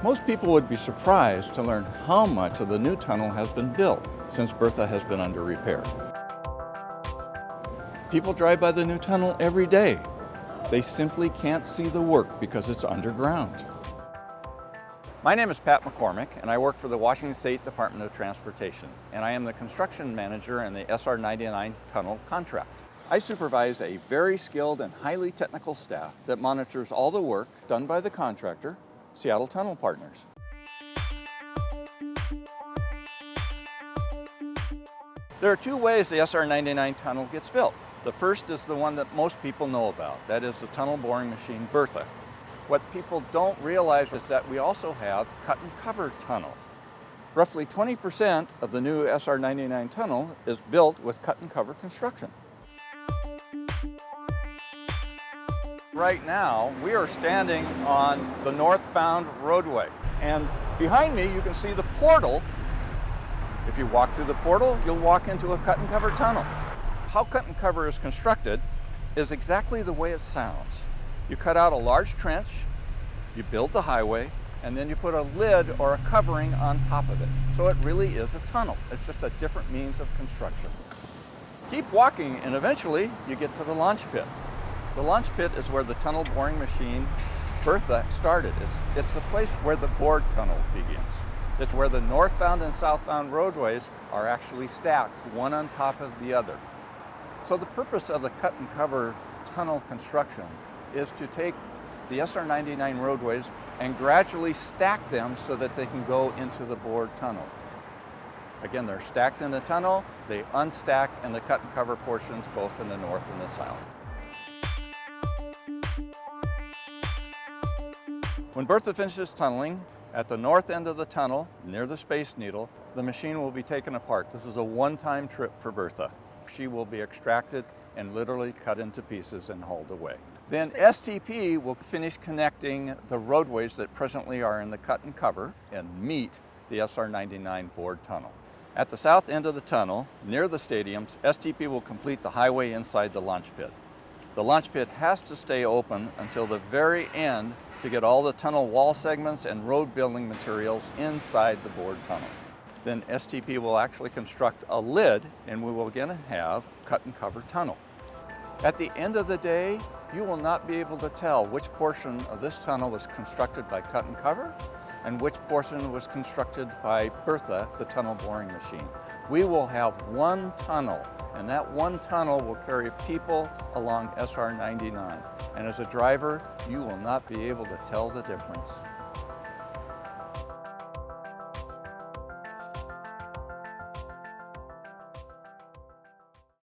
Most people would be surprised to learn how much of the new tunnel has been built since Bertha has been under repair. People drive by the new tunnel every day. They simply can't see the work because it's underground. My name is Pat McCormick, and I work for the Washington State Department of Transportation, and I am the construction manager in the SR 99 tunnel contract. I supervise a very skilled and highly technical staff that monitors all the work done by the contractor, Seattle Tunnel Partners. There are two ways the SR 99 tunnel gets built. The first is the one that most people know about. That is the tunnel boring machine, Bertha. What people don't realize is that we also have cut and cover tunnel. Roughly 20% of the new SR 99 tunnel is built with cut and cover construction. Right now, we are standing on the Northbound roadway. And behind me, you can see the portal. If you walk through the portal, you'll walk into a cut and cover tunnel. How cut and cover is constructed is exactly the way it sounds. You cut out a large trench, you build the highway, and then you put a lid or a covering on top of it. So it really is a tunnel. It's just a different means of construction. Keep walking, and eventually you get to the launch pit. The launch pit is where the tunnel boring machine, Bertha, started. It's the place where the bored tunnel begins. It's where the northbound and southbound roadways are actually stacked, one on top of the other. So the purpose of the cut and cover tunnel construction is to take the SR 99 roadways and gradually stack them so that they can go into the bored tunnel. Again, they're stacked in the tunnel, they unstack in the cut and cover portions both in the north and the south. When Bertha finishes tunneling, at the north end of the tunnel, near the Space Needle, the machine will be taken apart. This is a one-time trip for Bertha. She will be extracted and literally cut into pieces and hauled away. Then STP will finish connecting the roadways that presently are in the cut and cover and meet the SR 99 bored tunnel. At the south end of the tunnel, near the stadiums, STP will complete the highway inside the launch pit. The launch pit has to stay open until the very end to get all the tunnel wall segments and road building materials inside the bored tunnel. Then STP will actually construct a lid, and we will again have cut and cover tunnel. At the end of the day, you will not be able to tell which portion of this tunnel was constructed by cut and cover and which portion was constructed by Bertha, the tunnel boring machine. We will have one tunnel, and that one tunnel will carry people along SR 99. And as a driver, you will not be able to tell the difference.